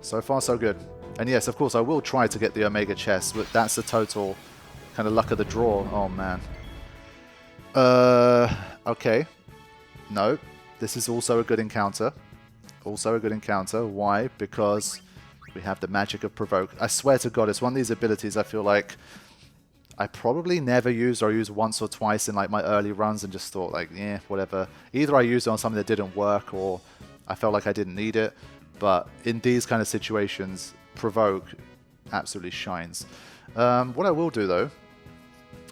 So far, so good. And yes, of course, I will try to get the Omega chest, but that's the total kind of luck of the draw. Oh, man. Okay. No. This is also a good encounter. Also a good encounter. Why? Because we have the magic of Provoke. I swear to God, it's one of these abilities I feel like I probably never used, or I used once or twice in like my early runs and just thought like, yeah, whatever. Either I used it on something that didn't work, or I felt like I didn't need it. But in these kind of situations, Provoke absolutely shines. What I will do though,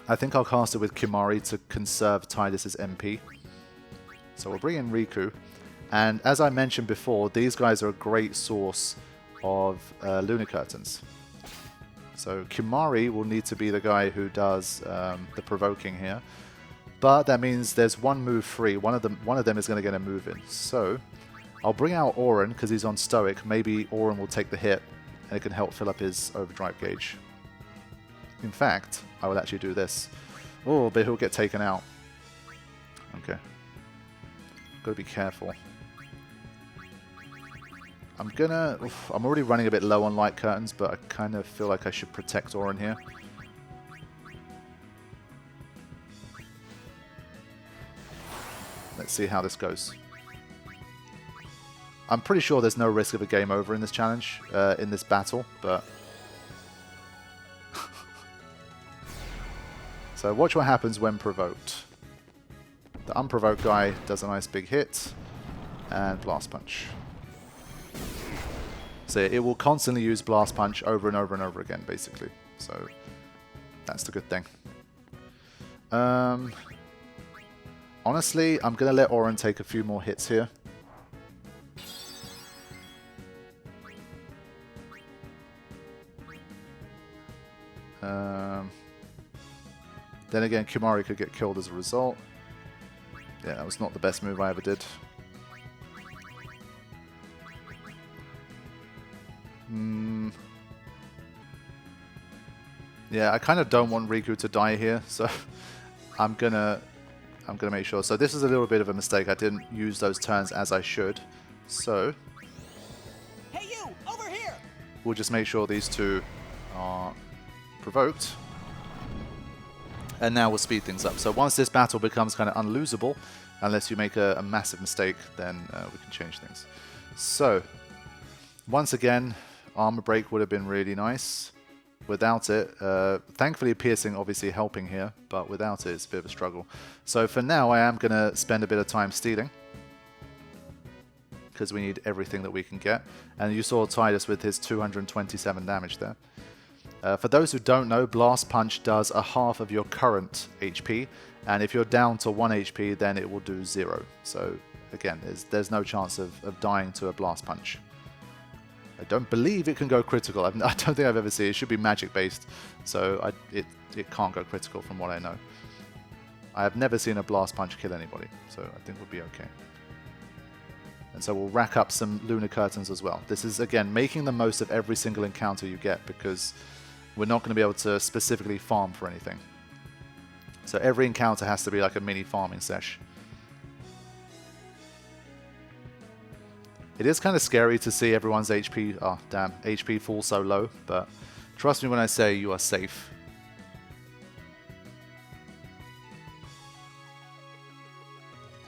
I think I'll cast it with Kimari to conserve Tidus's MP. So we'll bring in Riku. And as I mentioned before, these guys are a great source of Lunar Curtains. So Kimari will need to be the guy who does the provoking here. But that means there's one move free. One of them is going to get a move in. So I'll bring out Auron because he's on Stoic. Maybe Auron will take the hit and it can help fill up his overdrive gauge. In fact, I will actually do this. Oh, but he'll get taken out. Okay. Gotta be careful. I'm already running a bit low on light curtains, but I kind of feel like I should protect Auron here. Let's see how this goes. I'm pretty sure there's no risk of a game over in this challenge, in this battle, but... So watch what happens when provoked. The unprovoked guy does a nice big hit, and Blast Punch. So it will constantly use Blast Punch over and over and over again, basically. So that's the good thing. Honestly, I'm going to let Auron take a few more hits here. Then again, Kimari could get killed as a result. Yeah, that was not the best move I ever did. Yeah, I kind of don't want Riku to die here, so I'm gonna make sure. So this is a little bit of a mistake. I didn't use those turns as I should. So hey you, over here. We'll just make sure these two are provoked. And now we'll speed things up. So once this battle becomes kind of unlosable, unless you make a massive mistake, then we can change things. So once again, Armor Break would have been really nice. Without it, thankfully Piercing obviously helping here, but without it, it's a bit of a struggle. So for now, I am going to spend a bit of time stealing, because we need everything that we can get. And you saw Tidus with his 227 damage there. For those who don't know, Blast Punch does a half of your current HP, and if you're down to 1 HP, then it will do 0. So again, there's no chance of dying to a Blast Punch. I don't believe it can go critical. I don't think I've ever seen it. It should be magic based, so it can't go critical from what I know. I have never seen a Blast Punch kill anybody, so I think we'll be okay. And so we'll rack up some Lunar Curtains as well. This is, again, making the most of every single encounter you get, because we're not going to be able to specifically farm for anything. So every encounter has to be like a mini farming sesh. It is kind of scary to see everyone's HP, oh damn, HP fall so low, but trust me when I say you are safe.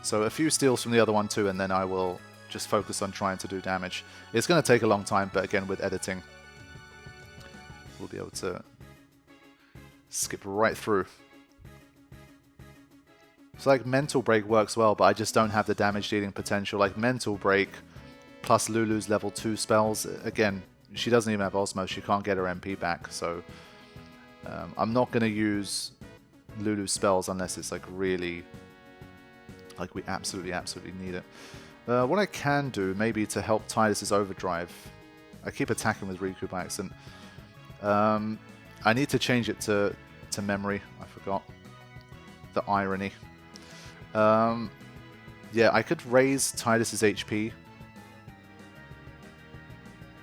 So a few steals from the other one too, and then I will just focus on trying to do damage. It's going to take a long time, but again, with editing, we'll be able to skip right through. So like Mental Break works well, but I just don't have the damage dealing potential. Like Mental Break plus Lulu's level 2 spells, again, she doesn't even have Osmos, she can't get her MP back, so I'm not going to use Lulu's spells unless it's like really, like we absolutely need it. What I can do, maybe to help Tidus's overdrive, I keep attacking with Riku by accident. I need to change it to memory, I forgot. The irony. Yeah, I could raise Tidus's HP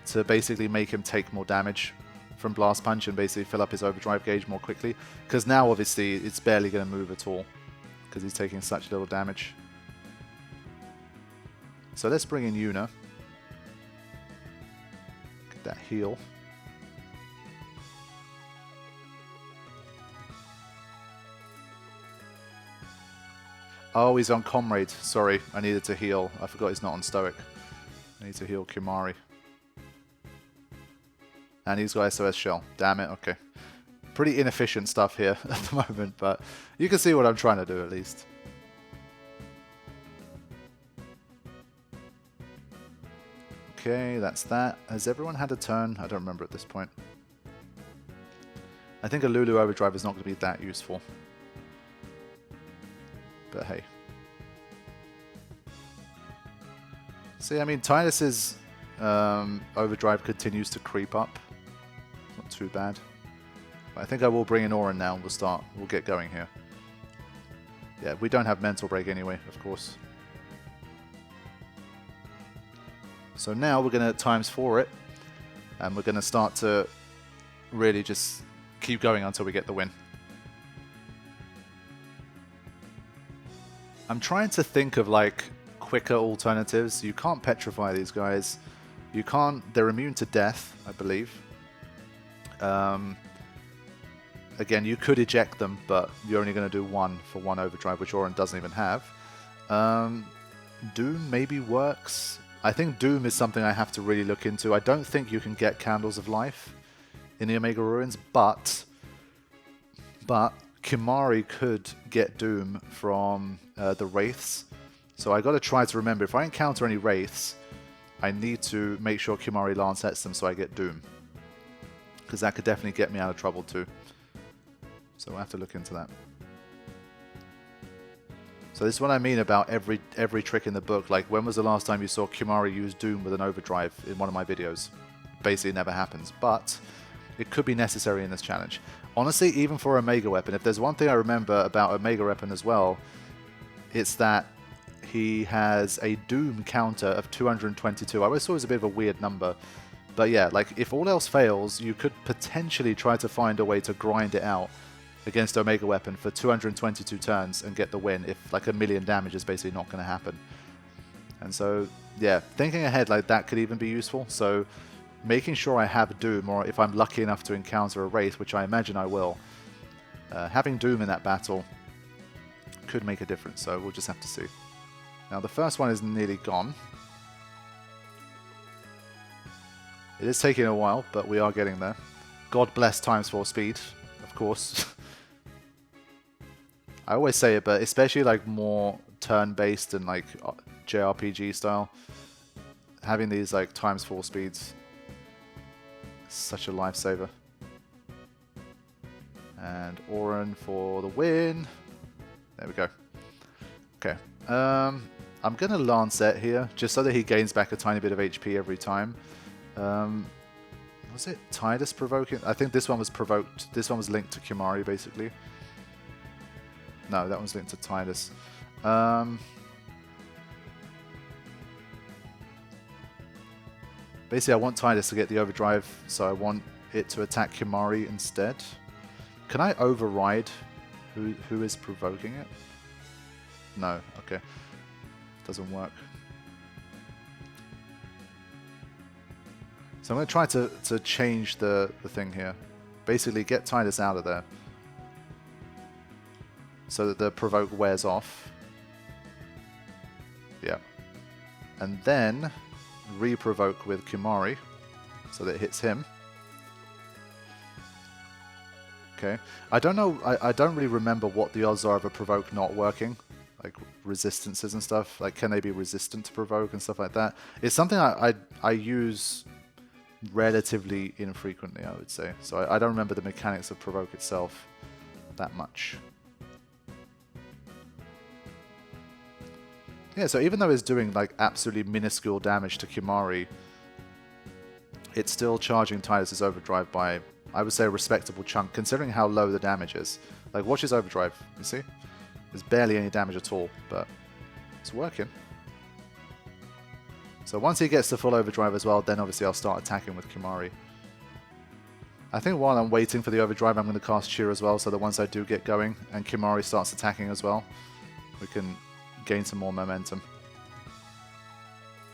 to basically make him take more damage from Blast Punch and basically fill up his overdrive gauge more quickly. Because now, obviously, it's barely going to move at all because he's taking such little damage. So let's bring in Yuna. heal. Oh, he's on Comrade. Sorry, I needed to heal. I forgot he's not on Stoic. I need to heal Kimari. And he's got SOS Shell. Damn it, okay. Pretty inefficient stuff here at the moment, but you can see what I'm trying to do at least. Okay, that's that. Has everyone had a turn? I don't remember at this point. I think a Lulu Overdrive is not going to be that useful. But hey. See, I mean, Tidus's Overdrive continues to creep up. Not too bad. But I think I will bring in Auron now and we'll get going here. Yeah, we don't have Mental Break anyway, of course. So now we're going to ×4 it, and we're going to start to really just keep going until we get the win. I'm trying to think of like quicker alternatives. You can't petrify these guys. You can't. They're immune to death, I believe. Again, you could eject them, but you're only going to do one for one Overdrive, which Auron doesn't even have. Doom maybe works. I think Doom is something I have to really look into. I don't think you can get Candles of Life in the Omega Ruins, but Kimari could get Doom from the Wraiths. So I got to try to remember, if I encounter any Wraiths, I need to make sure Kimari Lancets them so I get Doom. Because that could definitely get me out of trouble too. So we'll have to look into that. So this is what I mean about every trick in the book. Like, when was the last time you saw Kimari use Doom with an Overdrive in one of my videos? Basically, it never happens. But it could be necessary in this challenge. Honestly, even for Omega Weapon, if there's one thing I remember about Omega Weapon as well, it's that he has a Doom counter of 222. I always thought it was a bit of a weird number. But yeah, like, if all else fails, you could potentially try to find a way to grind it out against Omega Weapon for 222 turns and get the win if like 1,000,000 damage is basically not going to happen. And so, yeah, thinking ahead like that could even be useful. So making sure I have Doom, or if I'm lucky enough to encounter a Wraith, which I imagine I will, having Doom in that battle could make a difference. So we'll just have to see. Now the first one is nearly gone. It is taking a while, but we are getting there. God bless ×4 speed, of course. I always say it, but especially like more turn-based and like JRPG style, having these like ×4 speeds is such a lifesaver. And Auron for the win. There we go. Okay. I'm going to Lancet here, just so that he gains back a tiny bit of HP every time. Was it Tidus provoking? I think this one was provoked. This one was linked to Kimari, basically. No, that one's linked to Tidus. Basically, I want Tidus to get the Overdrive, so I want it to attack Kimari instead. Can I override who is provoking it? No, okay. Doesn't work. So I'm going to try to change the thing here. Basically, get Tidus out of there, so that the provoke wears off. Yeah. And then re-provoke with Kimari, so that it hits him. Okay. I don't know, I don't really remember what the odds are of a provoke not working. Like resistances and stuff. Like, can they be resistant to provoke and stuff like that? It's something I use relatively infrequently, I would say. So I don't remember the mechanics of provoke itself that much. Yeah, so even though it's doing like absolutely minuscule damage to Kimari, it's still charging Tidus' Overdrive by, I would say, a respectable chunk, considering how low the damage is. Like, watch his Overdrive, you see? There's barely any damage at all, but it's working. So once he gets the full Overdrive as well, then obviously I'll start attacking with Kimari. I think while I'm waiting for the Overdrive, I'm going to cast Cheer as well, so that once I do get going and Kimari starts attacking as well, we can gain some more momentum.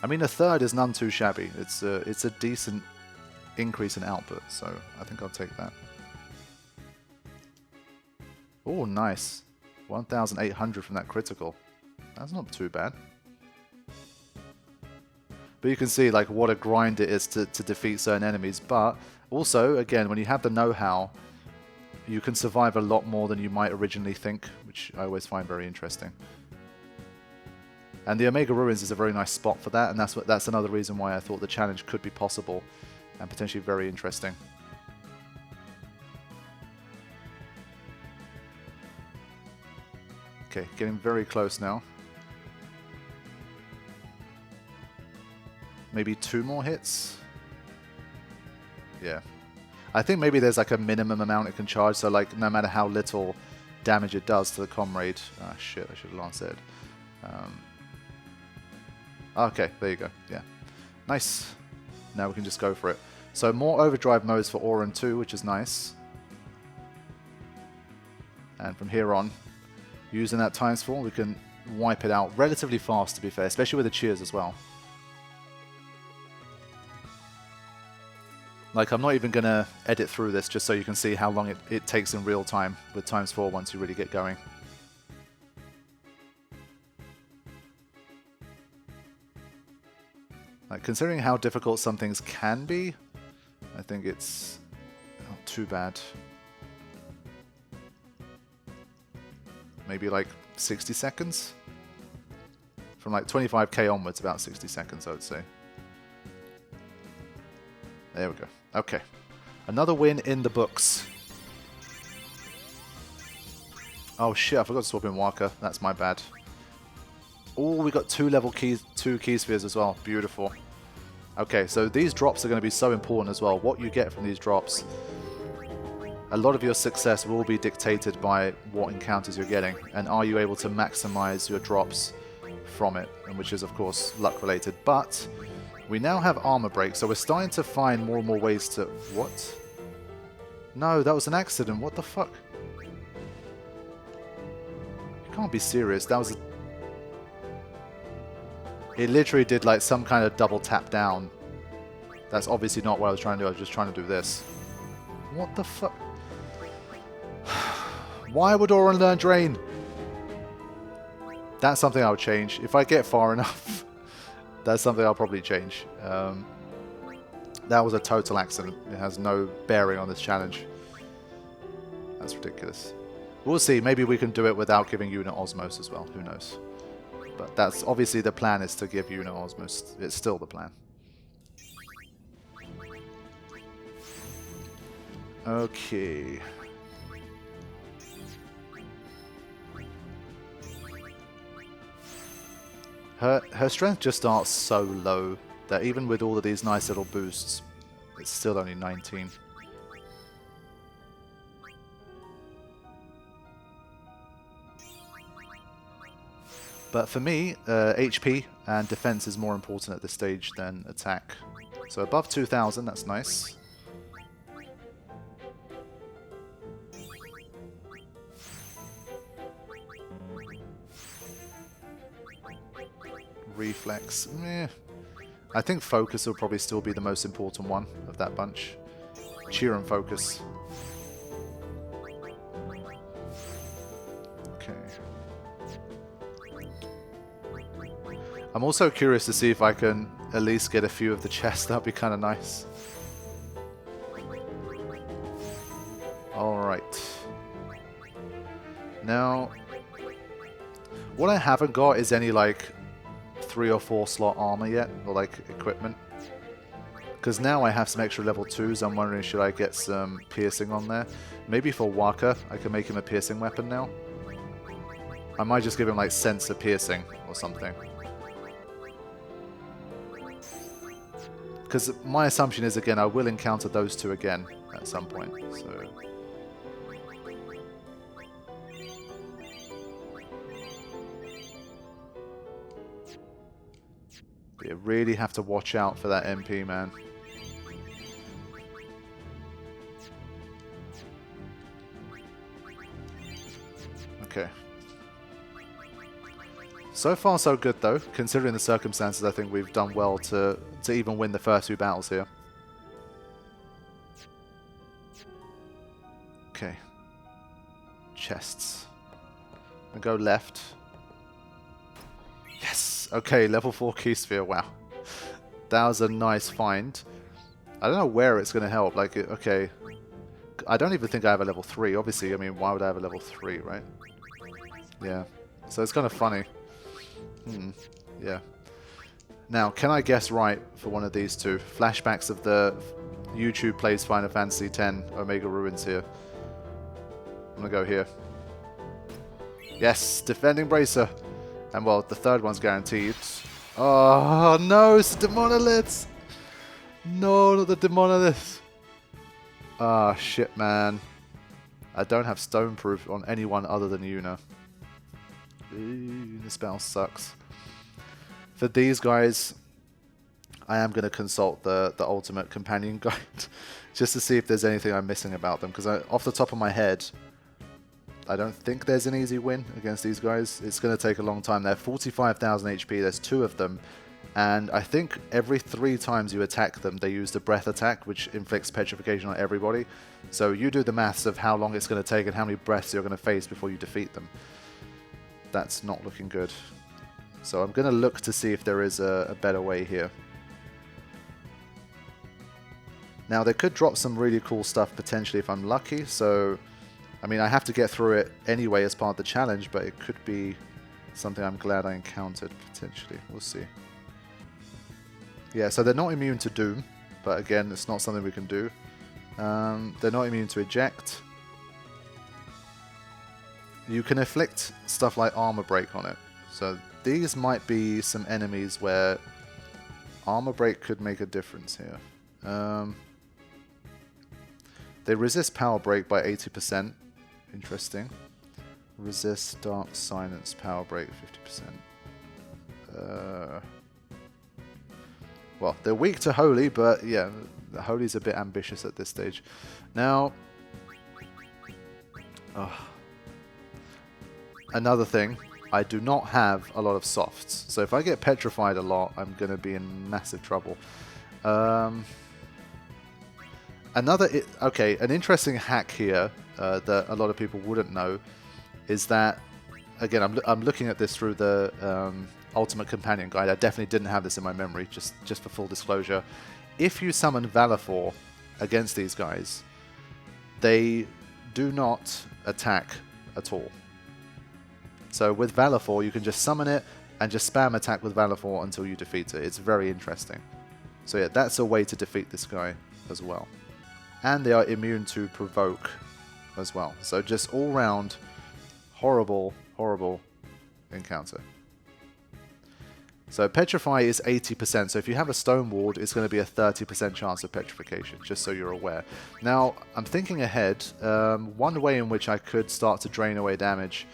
I mean, a third is none too shabby. It's a decent increase in output, so I think I'll take that. Oh, nice. 1,800 from that critical. That's not too bad. But you can see like what a grind it is to defeat certain enemies. But also, again, when you have the know-how, you can survive a lot more than you might originally think, which I always find very interesting. And the Omega Ruins is a very nice spot for that, and that's another reason why I thought the challenge could be possible and potentially very interesting. Okay, getting very close now. Maybe 2 more hits? Yeah. I think maybe there's like a minimum amount it can charge, so like no matter how little damage it does to the comrade... Ah, shit, I should have last said. Okay, there you go, yeah. Nice. Now we can just go for it. So more overdrive modes for Auron 2, which is nice. And from here on, using that times 4, we can wipe it out relatively fast, to be fair, especially with the cheers as well. Like, I'm not even going to edit through this just so you can see how long it takes in real time with times 4 once you really get going. Like, considering how difficult some things can be, I think it's not too bad. Maybe like 60 seconds? From like 25k onwards, about 60 seconds, I would say. There we go. Okay. Another win in the books. Oh shit, I forgot to swap in Walker. That's my bad. Oh, we got 2 level 2 key spheres as well. Beautiful. Okay, so these drops are going to be so important as well. What you get from these drops, a lot of your success will be dictated by what encounters you're getting, and are you able to maximize your drops from it, and which is of course luck related. But we now have armor break, so we're starting to find more and more ways to... What? No, that was an accident. What the fuck? You can't be serious. That was a... It literally did like some kind of double tap down. That's obviously not what I was trying to do. I was just trying to do this. What the fuck? Why would Auron learn Drain? That's something I would change. If I get far enough, that's something I'll probably change. That was a total accident. It has no bearing on this challenge. That's ridiculous. We'll see. Maybe we can do it without giving Unit Osmos as well. Who knows? But that's obviously the plan, is to give Unit Osmos. It's still the plan. Okay. Her strength just starts so low that even with all of these nice little boosts, it's still only 19. But for me, HP and defense is more important at this stage than attack. So above 2,000, that's nice. Reflex, meh. I think focus will probably still be the most important one of that bunch. Cheer and focus. Okay. I'm also curious to see if I can at least get a few of the chests. That'd be kind of nice. Alright. Now, what I haven't got is any like 3 or 4 slot armor yet, or like equipment. Because now I have some extra level 2s, I'm wondering should I get some piercing on there. Maybe for Waka, I can make him a piercing weapon now. I might just give him like sensor piercing or something. Because my assumption is, again, I will encounter those 2 again at some point. So you really have to watch out for that MP, man. Okay. So far so good though, considering the circumstances. I think we've done well to even win the first 2 battles here. Okay. Chests. And go left. Yes! Okay, level 4 key sphere. Wow. That was a nice find. I don't know where it's going to help. Like, okay. I don't even think I have a level 3. Obviously, I mean, why would I have a level 3, right? Yeah. So it's kind of funny. Yeah. Now, can I guess right for one of these two? Flashbacks of the YouTube plays Final Fantasy X Omega Ruins here. I'm going to go here. Yes, defending bracer. And well, the third one's guaranteed. Oh, no, it's the Demonoliths. No, not the Demonoliths. Ah, shit, man. I don't have Stoneproof on anyone other than Yuna. Ooh, this battle sucks. For these guys, I am going to consult the Ultimate Companion Guide just to see if there's anything I'm missing about them. Because off the top of my head, I don't think there's an easy win against these guys. It's going to take a long time. They're 45,000 HP. There's 2 of them. And I think every 3 times you attack them, they use the breath attack, which inflicts petrification on everybody. So you do the maths of how long it's going to take and how many breaths you're going to face before you defeat them. That's not looking good. So I'm going to look to see if there is a better way here. Now, they could drop some really cool stuff potentially if I'm lucky. So, I mean, I have to get through it anyway as part of the challenge, but it could be something I'm glad I encountered potentially. We'll see. Yeah, so they're not immune to Doom, but again, it's not something we can do. They're not immune to Eject. You can inflict stuff like Armor Break on it. So these might be some enemies where Armor Break could make a difference here. They resist Power Break by 80%. Interesting. Resist Dark Silence Power Break 50%. Well, they're weak to Holy, but yeah, the Holy's a bit ambitious at this stage. Now, another thing, I do not have a lot of softs. So if I get petrified a lot, I'm going to be in massive trouble. An interesting hack here that a lot of people wouldn't know is that, again, I'm looking at this through the Ultimate Companion Guide. I definitely didn't have this in my memory, just for full disclosure. If you summon Valifor against these guys, they do not attack at all. So with Valifor, you can just summon it and just spam attack with Valifor until you defeat it. It's very interesting. So yeah, that's a way to defeat this guy as well. And they are immune to Provoke as well. So just all round horrible, horrible encounter. So Petrify is 80%, so if you have a Stone Ward, it's going to be a 30% chance of petrification, just so you're aware. Now, I'm thinking ahead. One way in which I could start to drain away damage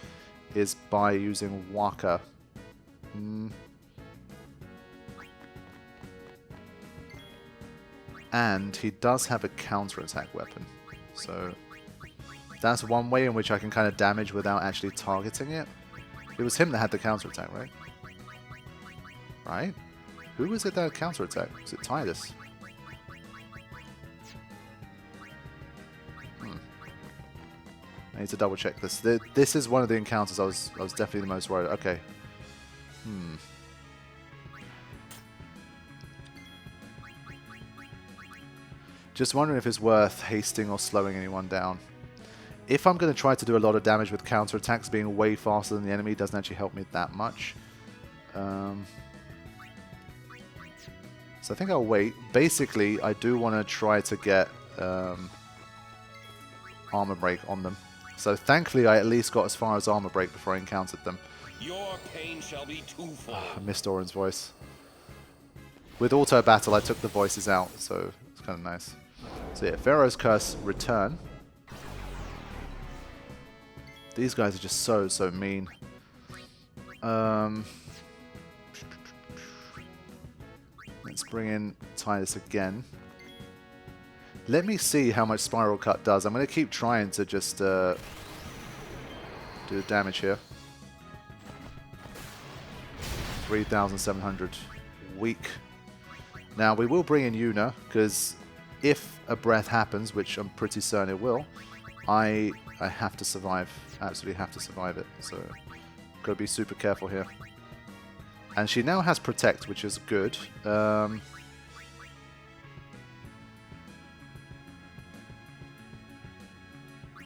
is by using Waka. And he does have a counterattack weapon, so that's one way in which I can kind of damage without actually targeting it. It was him that had the counterattack, right? Right? Who was it that had counterattack? Was it Tidus? I need to double check this. This is one of the encounters I was definitely the most worried. Okay. Just wondering if it's worth hasting or slowing anyone down. If I'm going to try to do a lot of damage with counterattacks, being way faster than the enemy doesn't actually help me that much. So I think I'll wait. Basically, I do want to try to get Armor Break on them. So thankfully, I at least got as far as Armor Break before I encountered them. Your pain shall be twofold. I missed Orin's voice. With Auto Battle, I took the voices out, so it's kind of nice. So yeah, Pharaoh's Curse, return. These guys are just so mean. Let's bring in Tidus again. Let me see how much Spiral Cut does. I'm going to keep trying to just do the damage here. 3,700. Weak. Now, we will bring in Yuna, because if a breath happens, which I'm pretty certain it will, I have to survive. Absolutely have to survive it. So, gotta be super careful here. And she now has Protect, which is good. Armor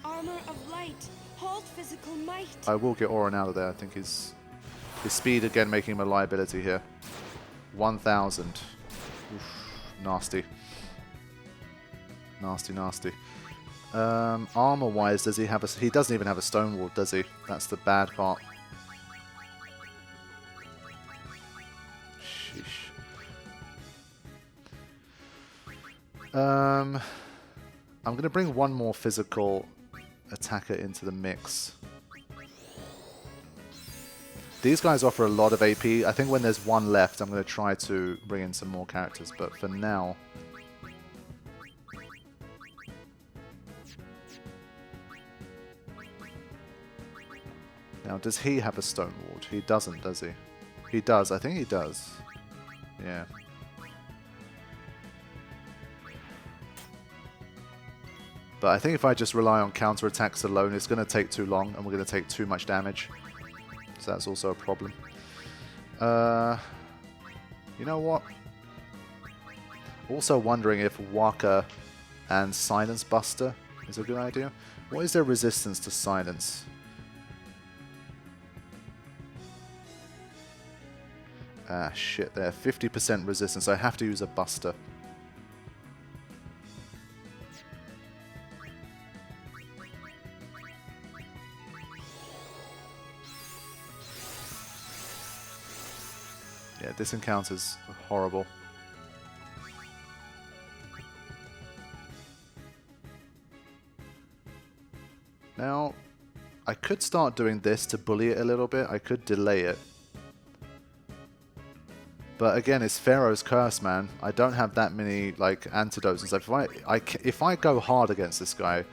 of light. Hold physical might. I will get Auron out of there. I think his speed again making him a liability here. 1,000. Oof, nasty. Nasty, nasty. Armor-wise, does he have a... He doesn't even have a stone wall, does he? That's the bad part. Sheesh. I'm going to bring one more physical attacker into the mix. These guys offer a lot of AP. I think when there's one left, I'm going to try to bring in some more characters. But for now... Now, does he have a stone ward? He doesn't, does he? He does. I think he does. Yeah. But I think if I just rely on counterattacks alone, it's going to take too long, and we're going to take too much damage. So that's also a problem. You know what? Also wondering if Waka and Silence Buster is a good idea. What is their resistance to silence? Ah, shit, they're 50% resistance. I have to use a Buster. Yeah, this encounter's horrible. Now, I could start doing this to bully it a little bit. I could delay it. But again, it's Pharaoh's Curse, man. I don't have that many like antidotes and stuff. If I go hard against this guy,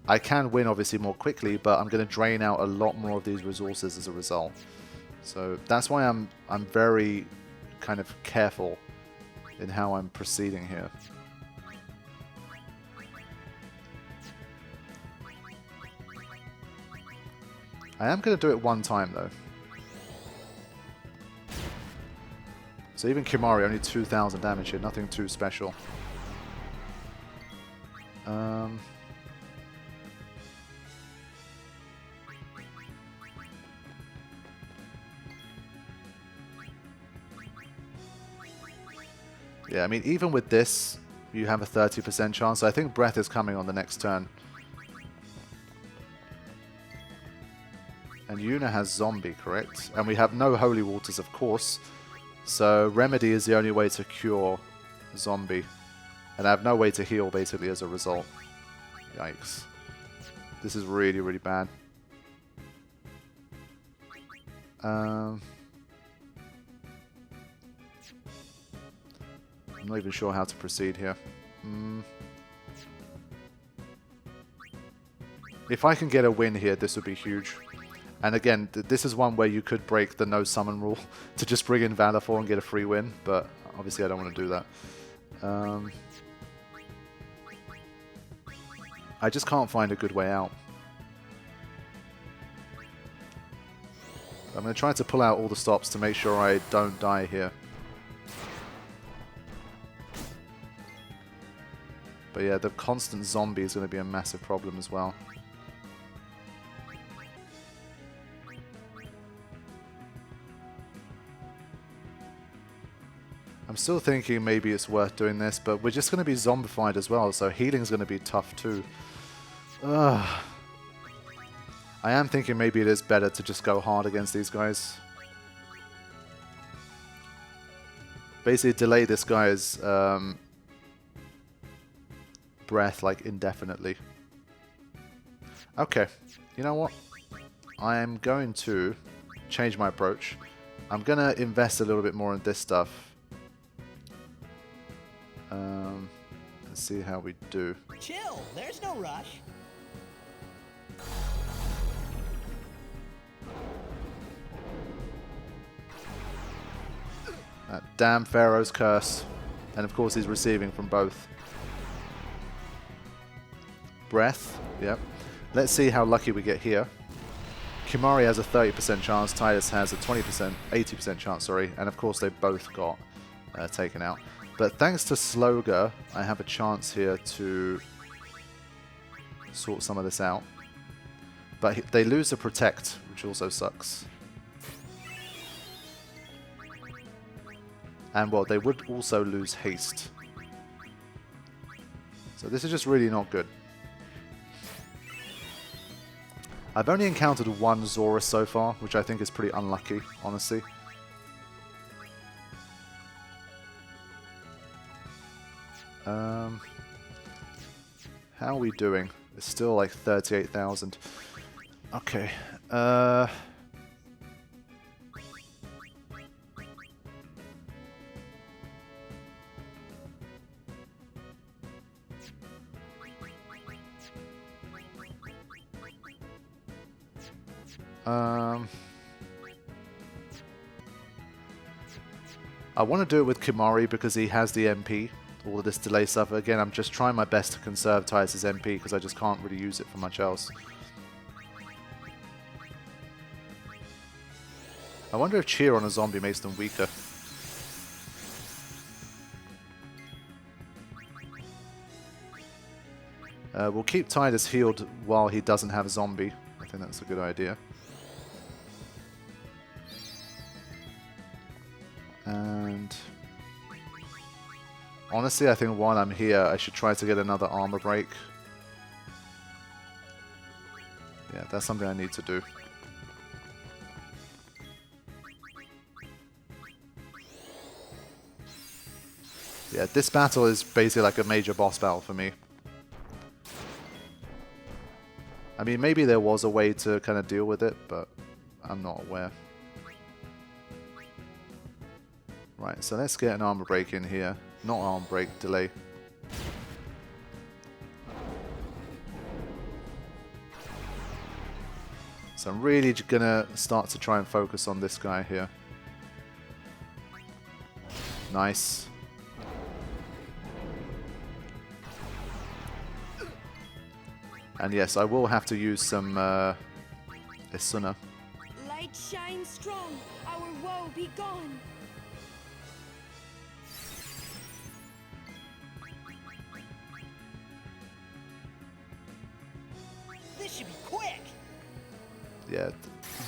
I can win obviously more quickly, but I'm going to drain out a lot more of these resources as a result. So that's why I'm very kind of careful in how I'm proceeding here. I am going to do it one time though. So even Kimari, only 2,000 damage here, nothing too special. Yeah, I mean, even with this, you have a 30% chance. So I think Breath is coming on the next turn. And Yuna has Zombie, correct? And we have no Holy Waters, of course. So Remedy is the only way to cure Zombie. And I have no way to heal, basically, as a result. Yikes. This is really, really bad. I'm not even sure how to proceed here. If I can get a win here, this would be huge. And again, this is one where you could break the no summon rule to just bring in Valor 4 and get a free win, but obviously I don't want to do that. I just can't find a good way out. I'm going to try to pull out all the stops to make sure I don't die here. But yeah, the constant zombie is going to be a massive problem as well. I'm still thinking maybe it's worth doing this, but we're just going to be zombified as well, so healing's going to be tough too. Ugh. I am thinking maybe it is better to just go hard against these guys. Basically delay this guy's breath like indefinitely. Okay, you know what? I'm going to change my approach. I'm going to invest a little bit more in this stuff. Let's see how we do. Chill, there's no rush. That damn Pharaoh's Curse. And of course he's receiving from both. breath. Yep. Let's see how lucky we get here. Kimari has a 30% chance, Titus has a 80% chance, sorry, and of course they both got taken out. But thanks to Sloga, I have a chance here to sort some of this out. But they lose the Protect, which also sucks. And well, they would also lose Haste. So this is just really not good. I've only encountered one Zora so far, which I think is pretty unlucky, honestly. How are we doing? It's still like 38,000. Okay. I want to do it with Kimari because he has the MP, all of this delay stuff. Again, I'm just trying my best to conserve Titus' MP because I just can't really use it for much else. I wonder if cheer on a zombie makes them weaker. We'll keep Titus healed while he doesn't have a zombie. I think that's a good idea. And honestly, I think while I'm here, I should try to get another armor break. Yeah, that's something I need to do. Yeah, this battle is basically like a major boss battle for me. I mean, maybe there was a way to kind of deal with it, but I'm not aware. Right, so let's get an armor break in here. Not armor break, delay. So I'm really gonna start to try and focus on this guy here. Nice. And yes, I will have to use some Isuna. Light shines strong, our woe be gone. This should be quick. Yeah,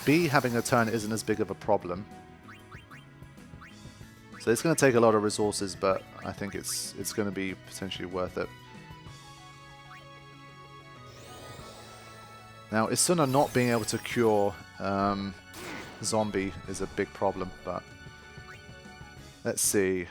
B having a turn isn't as big of a problem. So it's going to take a lot of resources, but I think it's going to be potentially worth it. Now, Isuna not being able to cure Zombie is a big problem, but let's see.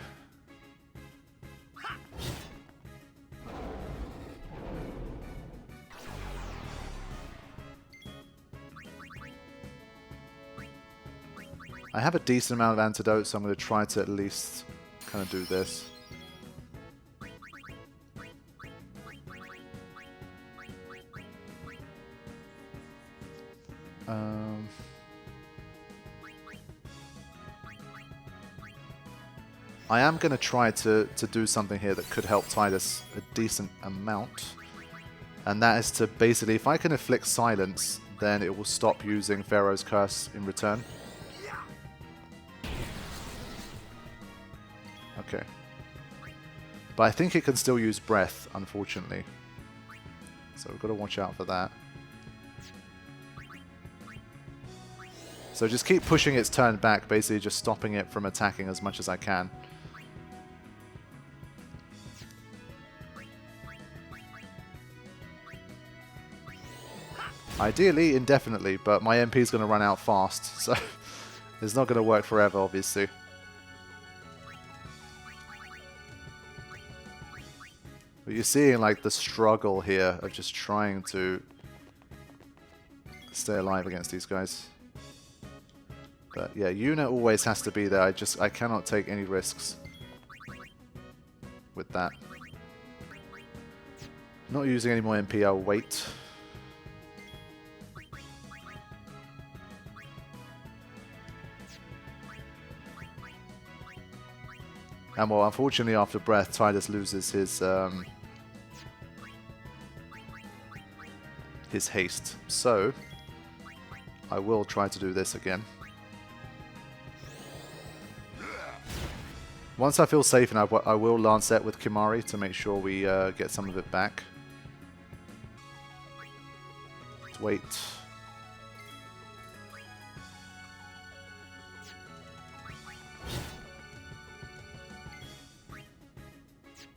I have a decent amount of antidotes, so I'm going to try to at least kind of do this. I am going to try to do something here that could help Titus a decent amount. And that is to basically, if I can inflict silence, then it will stop using Pharaoh's Curse in return. Okay. But I think it can still use breath, unfortunately. So we've got to watch out for that. So just keep pushing its turn back, basically just stopping it from attacking as much as I can. Ideally, indefinitely, but my MP is going to run out fast, so it's not going to work forever, obviously. But you're seeing like the struggle here of just trying to stay alive against these guys. But yeah, Yuna always has to be there. I cannot take any risks with that. Not using any more MP, I'll wait. And well, unfortunately after breath, Titus loses his his haste. So, I will try to do this again. Once I feel safe, and I will Lancet with Kimari to make sure we get some of it back. Let's wait.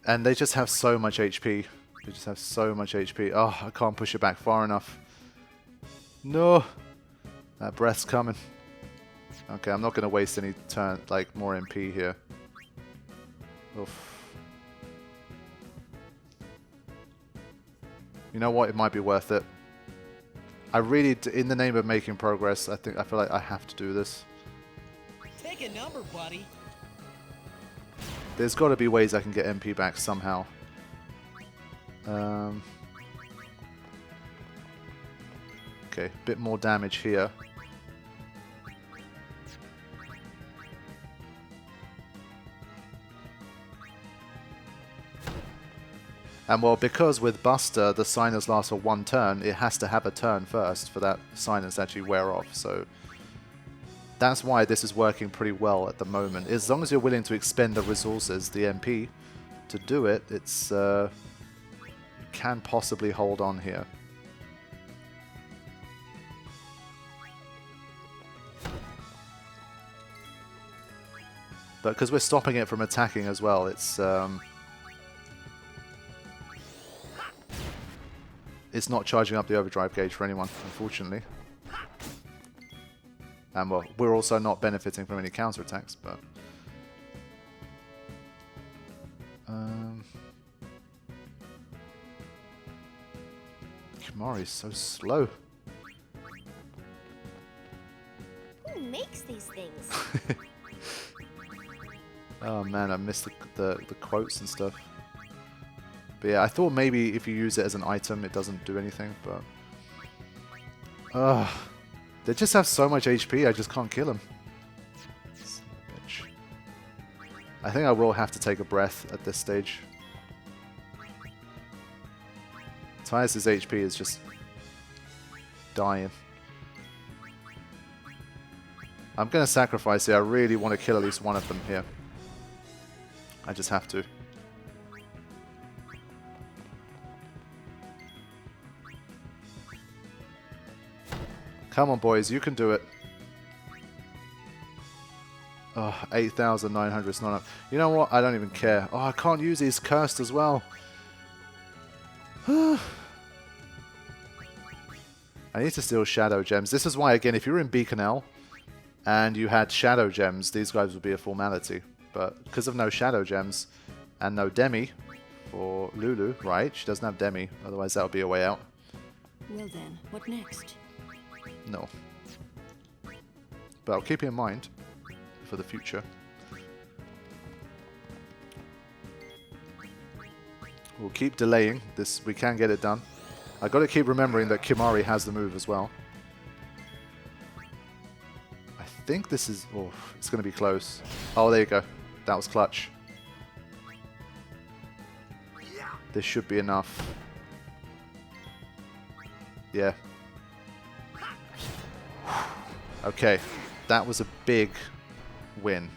And they just have so much HP. They just have so much HP. Oh, I can't push it back far enough. No! That breath's coming. Okay, I'm not going to waste any turn, like, more MP here. Oof. You know what? It might be worth it. I really, in the name of making progress, I feel like I have to do this. Take a number, buddy. There's got to be ways I can get MP back somehow. Okay, a bit more damage here. And well, because with Buster, the Sinus lasts for one turn, it has to have a turn first for that Sinus to actually wear off. So that's why this is working pretty well at the moment. As long as you're willing to expend the resources, the MP, to do it, it's you can possibly hold on here. But because we're stopping it from attacking as well, it's not charging up the overdrive gauge for anyone, unfortunately. And well, we're also not benefiting from any counterattacks, but... Kimari's so slow. Who makes these things? Oh man, I missed the quotes and stuff. But yeah, I thought maybe if you use it as an item, it doesn't do anything, but... They just have so much HP, I just can't kill them. Son of a bitch. I think I will have to take a breath at this stage. Tyus' HP is just dying. I'm going to sacrifice it. I really want to kill at least one of them here. I just have to. Come on, boys. You can do it. Oh, 8,900 is not enough. You know what? I don't even care. Oh, I can't use these cursed as well. I need to steal Shadow Gems. This is why, again, if you were in Beaconell and you had Shadow Gems, these guys would be a formality. But because of no Shadow Gems and no Demi for Lulu, right? She doesn't have Demi, otherwise that would be a way out. Well then, what next? No. But I'll keep it in mind for the future. We'll keep delaying this. We can get it done. I got to keep remembering that Kimari has the move as well. I think this is... Oh, it's going to be close. Oh, there you go. That was clutch. This should be enough. Yeah. Okay. That was a big win.